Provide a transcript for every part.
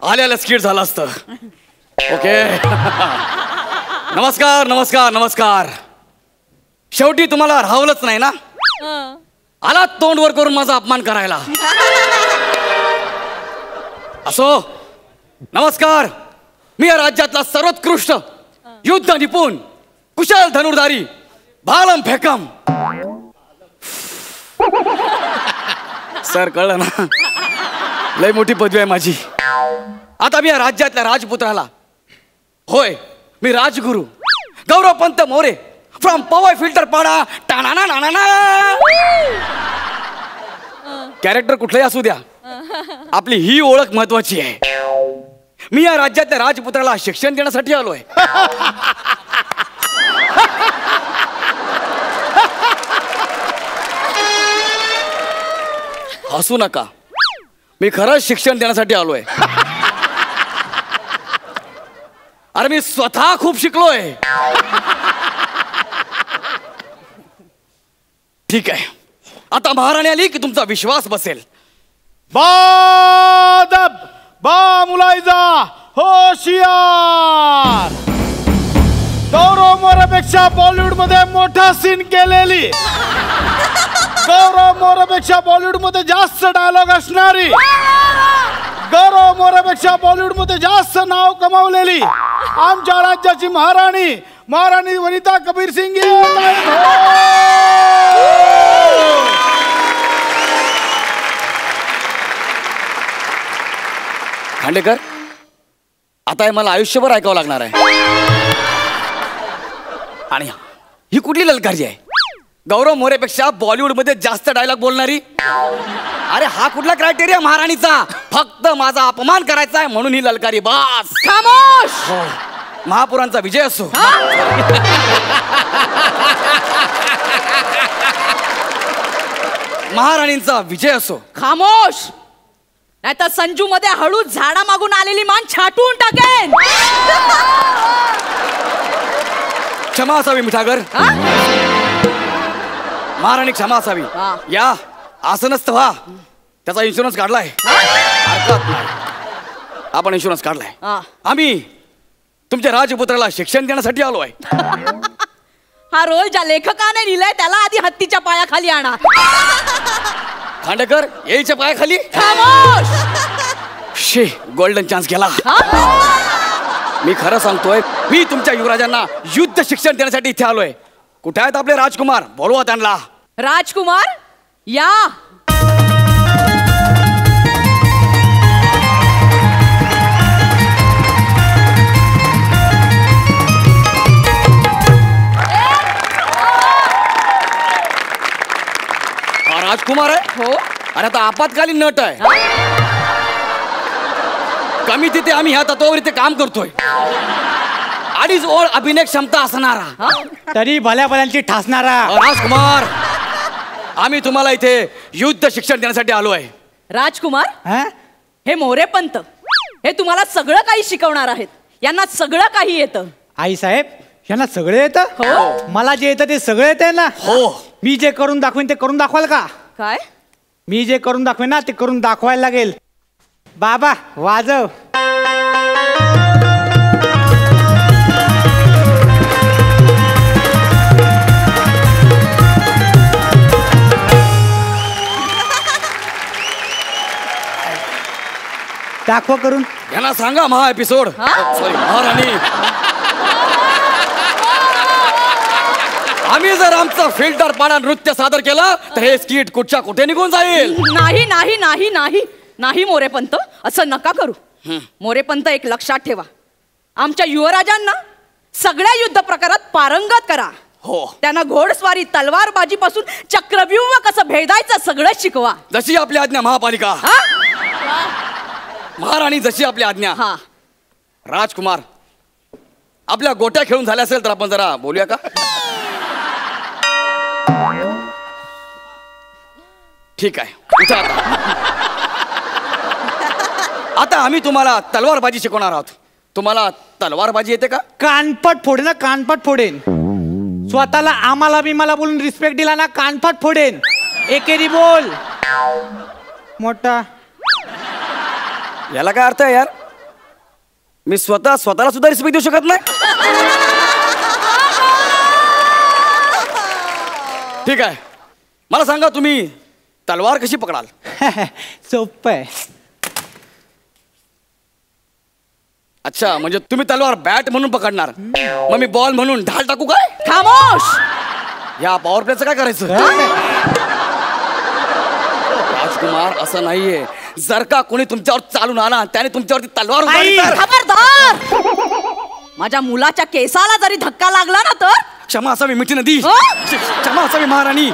आल्याला skit झालं असतं. Okay. नमस्कार नमस्कार नमस्कार. शेवटी तुम्हाला राहवलंच नाही ना. आला तोंड वर करून माझा अपमान करायला. असो. नमस्कार. मी या राज्यातला सर्वोत्कृष्ट युद्ध निपुण कुशल धनुर्धारी भालम फेकम. सर कळलं ना. लय मोठी पदवी आहे माझी. आता मी या राज्यातल्या राजपुत्राला, होय मी राजगुरु गौरवपंत मोरे फ्रॉम पवई फिल्टर पाडा टाणा नाना. कॅरेक्टर कुठलंही असू द्या, आपली ही ओळख महत्वाची आहे. मी या राज्यातल्या राजपुत्राला शिक्षण देण्यासाठी आलोय. हसू नका. मी खरंच शिक्षण देण्यासाठी आलोय. अरे मी स्वतः खूप शिकलोय. ठीक आहे. आता महाराणी आली की तुमचा विश्वास बसेल. बादब बा मुलायजा होशियार. गौरव मोरेपेक्षा बॉलिवूड मध्ये मोठा सीन केलेली, गौरव मोरेपेक्षा बॉलिवूड मध्ये जास्त डायलॉग असणारी, गौरव मोरेपेक्षा बॉलिवूड मध्ये जास्त नाव कमावलेली आमच्या राज्याची महाराणी महाराणी वनिता कबीर सिंग. खांडेकर, आता हे मला आयुष्यभर ऐकावं लागणार आहे. आणि ही कुठली ललकारी आहे? गौरव मोरेपेक्षा बॉलिवूड मध्ये जास्त डायलॉग बोलणारी. अरे हा कुठला क्रायटेरिया महाराणीचा? फक्त माझा अपमान करायचा आहे म्हणून ही ललकारी. बस खामोश. महापुरांचा विजय असो. महाराणींचा विजय असो. खामोश. नाहीतर संजू मध्ये हळू झाडा मागून आलेली मान छाटून टाकेन. क्षमा असावी मिठागर. महाराणी क्षमा असावी. या आसनस्थ व्हा. त्याचा इन्शुरन्स काढलाय. हरकत नाही. आपण इन्शुरन्स काढलाय. आम्ही तुमच्या राजपुत्राला शिक्षण देण्यासाठी आलो आहे. हा रोल ज्या लेखकाने लिहिलाय त्याला आधी हत्तीच्या पायाखाली आणा. खांडेकर यायच्या पायाखाली. खामोश. शे गोल्डन चान्स गेला. मी खरं सांगतोय, मी तुमच्या युवराजांना युद्ध शिक्षण देण्यासाठी इथे आलोय. कुठे आहेत आपले राजकुमार? बोलवा त्यांना. राजकुमार या. हा राजकुमार आहे. हो. अरे आता आपत्कालीन नट आहे. कमी तिथे आम्ही ह्या तत्वावर इथे काम करतोय. अडीच ओळ अभिनय क्षमता असणारा, तरी भल्या भल्यांची ठासणारा राजकुमार. आम्ही तुम्हाला इथे युद्ध शिक्षण देण्यासाठी आलो आहे. राजकुमार, हे मोरेपंत हे तुम्हाला सगळं काही शिकवणार आहेत. यांना सगळं काही येतं. आई साहेब, यांना सगळे येतं? हो. मला जे येतं ते सगळे येतं ना. हो. मी जे करून दाखवेन ते करून दाखवाल का? काय? मी जे करून दाखवेन ना ते करून दाखवायला लागेल. बाबा वाजव. दाखवा करून. यांना सांगा महा एपिसोड. सॉरी महाराणी. आम्ही जर आमचं फिल्टर पाडा नृत्य सादर केलं तर हे स्किट कुठच्या कुठे निघून जाईल. नाही नाही नाही नाही नाही मोरेपंत, असं नका करू. मोरेपंत एक लक्षात ठेवा, आमच्या युवराजांना सगळ्या युद्ध प्रकारात पारंगत करा. हो. त्यांना घोडस्वारी तलवारबाजी पासून चक्रव्यूह कसं भेदायचं सगळं शिकवा. जशी आपली आज्ञा महापालिका. महाराणी जशी आपली आज्ञा. राजकुमार, आपल्या गोट्या खेळून झाल्या असेल तर आपण जरा बोलूया का? ठीक आहे. उठा आता आम्ही तुम्हाला तलवारबाजी शिकवणार आहोत. तुम्हाला तलवारबाजी येते का? कानपट फोडेन ना, कानपट फोडेन. स्वतःला आम्हाला बिमाला बोलून रिस्पेक्ट दिला ना, कानपट फोडेन. एकेरी बोल मोठा. याला काय अर्थ आहे यार? मी स्वतःला सुद्धा रिस्पेक्ट देऊ शकत नाही. ठीक आहे, मला सांगा तुम्ही तलवार कशी पकडाल? सोपं आहे. अच्छा, म्हणजे तुम्ही तलवार बॅट म्हणून पकडणार, मग मी बॉल म्हणून ढाल टाकू काय? खामोश. या पॉवर प्लेचं काय करायचं? राजकुमार, असं नाहीये. जर का कोणी तुमच्यावर चालून आला त्याने तुमच्यावरती तलवार उचलली तर? खबरदार. माझ्या मुलाच्या केसाला जरी धक्का लागला ना तर? क्षमा असावी मिठी नदी, हो? क्षमा असावी महाराणी.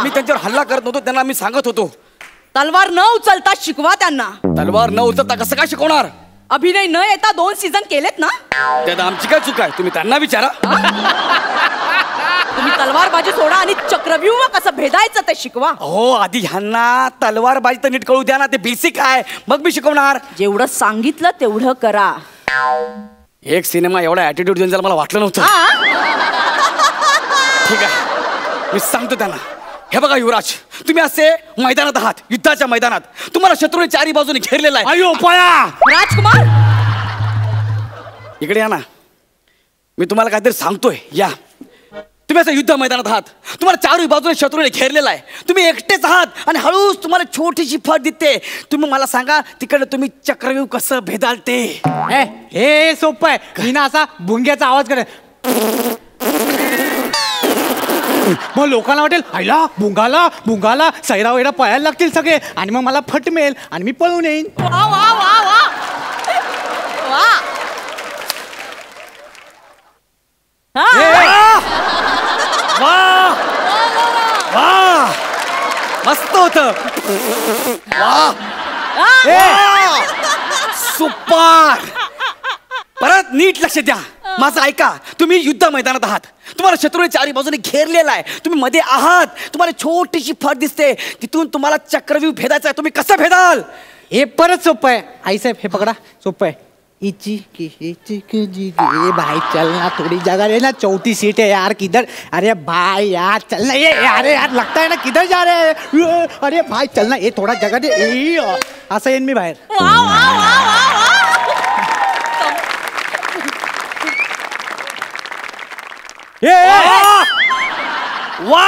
मी त्यांच्यावर हल्ला करत नव्हतो, त्यांना मी सांगत होतो तलवार न उचलता शिकवा त्यांना. तलवार न उचलता कसं काय शिकवणार? अभिनय न येता 2 सीझन केलेत ना. त्यात आमची काय चूक आहे? तुम्ही त्यांना विचारा. तुम्ही तलवारबाजी सोडा आणि चक्रव्यूह कसं भेदायचं ते शिकवा. हो, आधी ह्यांना तलवारबाजी तर नीट कळू द्या ना, ते बेसिक आहे, मग मी शिकवणार. जेवढं सांगितलं तेवढं करा. एक सिनेमा एवढा ऍटिट्यूड देऊन मला वाटलं नव्हतं. ठीक आहे, मी सांगतो त्यांना. हे बघा युवराज, तुम्ही असे मैदानात आहात, युद्धाच्या मैदानात. तुम्हाला शत्रूने चारी बाजूने घेरलेला आहे. अयो पळा. राजकुमार, इकडे या ना, मी तुम्हाला काहीतरी सांगतोय. या, तुम्ही असं युद्ध मैदानात आहात, तुम्हाला चारही बाजूने शत्रूने घेरलेला आहे, तुम्ही एकटेच आहात आणि हळूच तुम्हाला छोटीशी फट दिसते. तुम्ही मला सांगा तिकडे तुम्ही चक्रव्यूह कसं भेदाल ते? हे सोपं आहे. मी ना असा भुंग्याचा आवाज करेन, मग लोकांना वाटेल आईला भुंगाला भुंगाला सैरा वैरा पळायला लागतील सगळे आणि मग मला फट मिळेल आणि मी पळून येईन. वा वा वा वा वा. मस्त होत. सुपर. परत नीट लक्ष द्या, माझं ऐका. तुम्ही युद्ध मैदानात आहात, तुम्हाला शत्रूने चारी बाजूने घेरलेला आहे, तुम्ही मध्ये आहात, तुम्हाला छोटीशी फट दिसते, तिथून तुम्हाला चक्रव्यूह भेदायचा आहे. तुम्ही कसं भेदाल? हे परत सोपं आहे. आईसाहेब हे पकडा, सोपं आहे. इची की ए भाई चलना, थोड़ी जगह लेना, 34 सीट है यार, किधर? अरे भाई यार चलना. ये अरे यार लगता है ना किधर जा रहे हैं? अरे भाई चलना, ये थोड़ा जगह दे. असं येईन मी बाहेर. वा वा वा वा वा.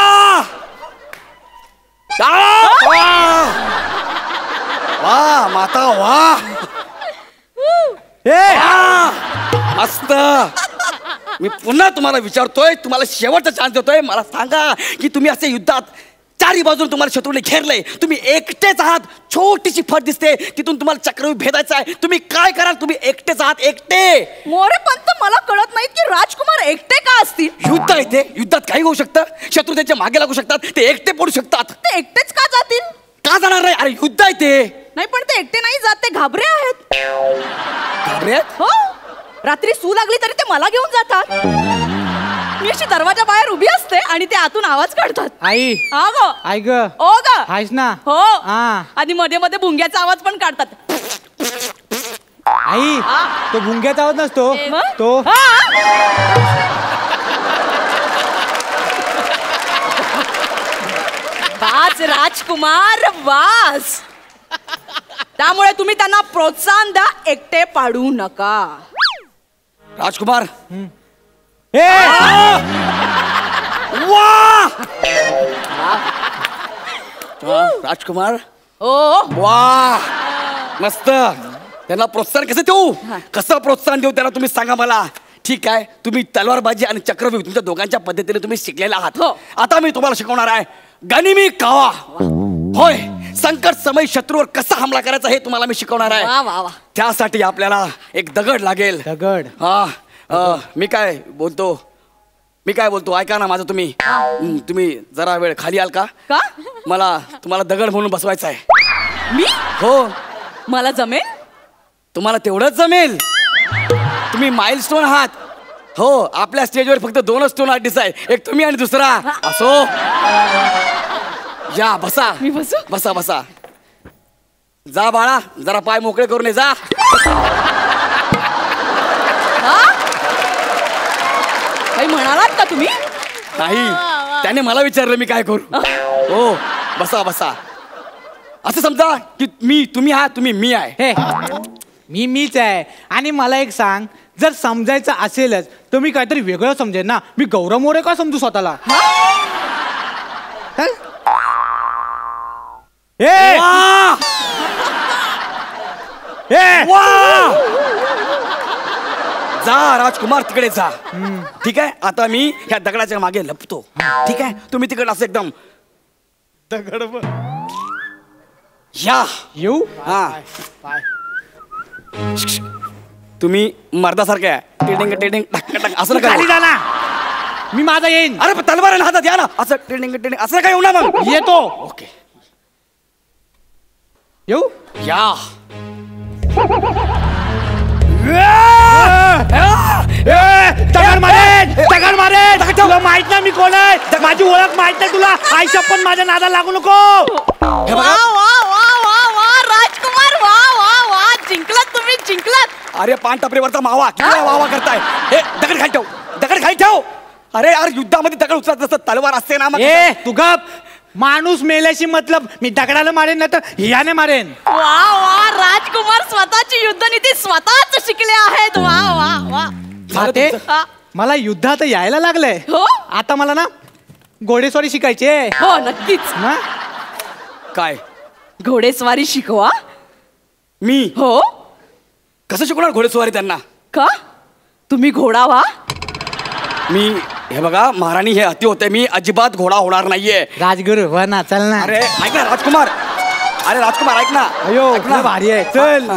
वा वा माता वा. मस्त. मी पुन्हा तुम्हाला विचारतोय, तुम्हाला शेवटचा चान्स देतोय. मला सांगा की तुम्ही असे युद्धात चारी बाजून तुम्हाला शत्रूने घेरलंय, तुम्ही एकटेच आहात, छोटीशी फट दिसते, तिथून तुम्हाला चक्रव्यूह भेदायचा आहे, तुम्ही काय कराल? तुम्ही एकटेच आहात, एकटे. मोरे पंत, मला कळत नाही की राजकुमार एकटे का असतील? युद्ध आहे ते, युद्धात काही होऊ शकतं. शत्रू त्यांच्या मागे लागू शकतात, ते एकटे पडू शकतात. ते एकटेच का जातील? का जाणार नाही? अरे युद्ध आहे ते. नाही पण ते एकटे नाही जात, ते घाबरे आहेत. घाबरे आहेत? हो, रात्री सू लागली तरी ते मला घेऊन जातात. मी अशी दरवाजा बाहेर उभी असते आणि ते आतून आवाज काढतात. आई हा ग, आई ग, ओ ग, आहेस ना? हो. हा. आणि मध्ये मध्ये भुंग्याचा आवाज पण काढतात. आई तो भुंग्याचा आवाज नसतो मग? तो. वाच राजकुमार वाच. त्यामुळे तुम्ही त्यांना प्रोत्साहन द्या, एकटे पाडू नका. राजकुमार. राजकुमार. ओ वा मस्त. त्यांना प्रोत्साहन कसं देऊ? कसं प्रोत्साहन देऊ त्यांना तुम्ही सांगा मला. ठीक आहे, तुम्ही तलवारबाजी आणि चक्रव्यूह तुमच्या दोघांच्या पद्धतीने तुम्ही शिकलेला आहात. हो. आता मी तुम्हाला शिकवणार आहे गनिमी कावा. होय, संकट समय शत्रूवर कसा हमला करायचा हे तुम्हाला मी शिकवणार वा आहे. वा वा. त्यासाठी आपल्याला एक दगड लागेल. दगड. हा, मी काय बोलतो ऐका ना माझं. तुम्ही जरा वेळ खाली आल का? का? मला तुम्हाला दगड म्हणून बसवायचं आहे. मी? हो, मला जमेल. तुम्हाला तेवढंच जमेल. तुम्ही माइलस्टोन आहात. हो, आपल्या स्टेजवर फक्त 2 स्टोन आर्टिस्ट आहेत, एक तुम्ही आणि दुसरा. असो, या बसा. मी बसू? बसा बसा. जा बाळा, जरा पाय मोकळे करून ये जा. काही म्हणालात का तुम्ही? नाही, त्याने मला विचारलं मी काय करू. हो, बसा बसा. असं समजा की तुम्ही आहात, तुम्ही मी आहे. हे मीच आहे. आणि मला एक सांग, जर समजायचं असेलच तर मी काहीतरी वेगळं समजेन ना. मी गौरव मोरे का समजू स्वतःला? चल. ए! वा! ए! वा! जा राजकुमार तिकडे जा. ठीक आहे, आता मी ह्या दगडाच्या मागे लपतो. ठीक आहे, तुम्ही तिकडे असं एकदम दगड बघ. या. येऊ? हा, तुम्ही मर्दासारखे आहे. टेडिंग टेडिंग टक टक असं नका. खाली जा ना, मी माझा येईन. अरे पण तलवार आहे ना हातात, या ना. असं टेडिंग टेडिंग असं काय येऊ ना मग. येतो. ओके, येऊ? या. दगड मारेन, दगड मारेन. तुला माहित ना मी कोण आहे? माझी ओळख माहित नाही तुला? आईच्या पण माझ्या नादाला लागू नको. हे वा बघा. वा वा वा वा राजकुमार, वा वा वा, जिंकलात तुम्ही, जिंकलात. अरे पान टपरीवरचा मावा किती वावा करताय. हे दगड खाली ठेव, दगड खाली ठेव. अरे यार, युद्धामध्ये दगड उचलत असतं, तलवार असते ना. मग ए तू गप. माणूस मेल्याशी मतलब. मी दगडाला मारेन ना तर हियाने मारेन. वा वा राजकुमार, स्वतःची युद्धनीती स्वतःच शिकले आहेत. वा वा वा. झालं ते तुमचं? हा. मला युद्धात यायला लागलंय. हो? आता मला ना घोडेस्वारी शिकायची आहे. हो नक्कीच. ना? काय घोडेस्वारी शिकवा. मी हो? कसं शिकवणार घोडेस्वारी त्यांना? का तुम्ही घोडा व्हा? मी हे बघा महाराणी, हे अति होते. मी अजिबात घोडा होणार नाहीये. राजगुरू हो ना, चल ना. अरे ऐक ना राजकुमार, अरे राजकुमार ऐक ना. अयो ऐक ना. लय भारी आहे. चल.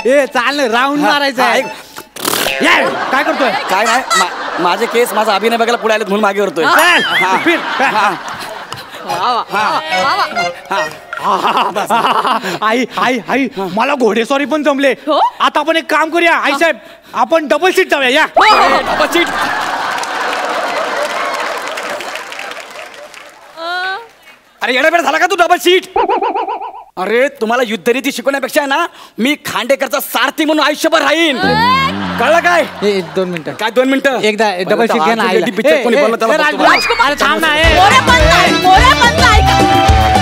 ए चाल, राऊंड मारायचा हा, आहे. ऐक. काय करतोय? काय नाही, माझे केस माझा अभिनय बघायला पुढे आलेत म्हणून मागे वरतोय. चल, हा. फिर. हा. वा वा वा वा. हा. आई आई आई मला घोडेस्वारी पण जमले. हो? आता आपण एक काम करूया आई साहेब, आपण डबल सीट जाऊया. या हो, हो, हो. बाबा, सीट. अरे येडाबेडा झाला का तू? Double seat. अरे तुम्हाला युद्धनीती शिकवण्यापेक्षा ना मी खांडेकरचा सारथी म्हणून आयुष्यभर राहीन. कळलं काय? ए, 2 मिनिटं. काय 2 मिनिटं? एकदा डबल सीट घ्या ना आईला. पिक्चर कोणी बोललं त्याला बघतो. राजकुमार, अरे थांब ना. मोरे पंत, मोरे पंत ऐका.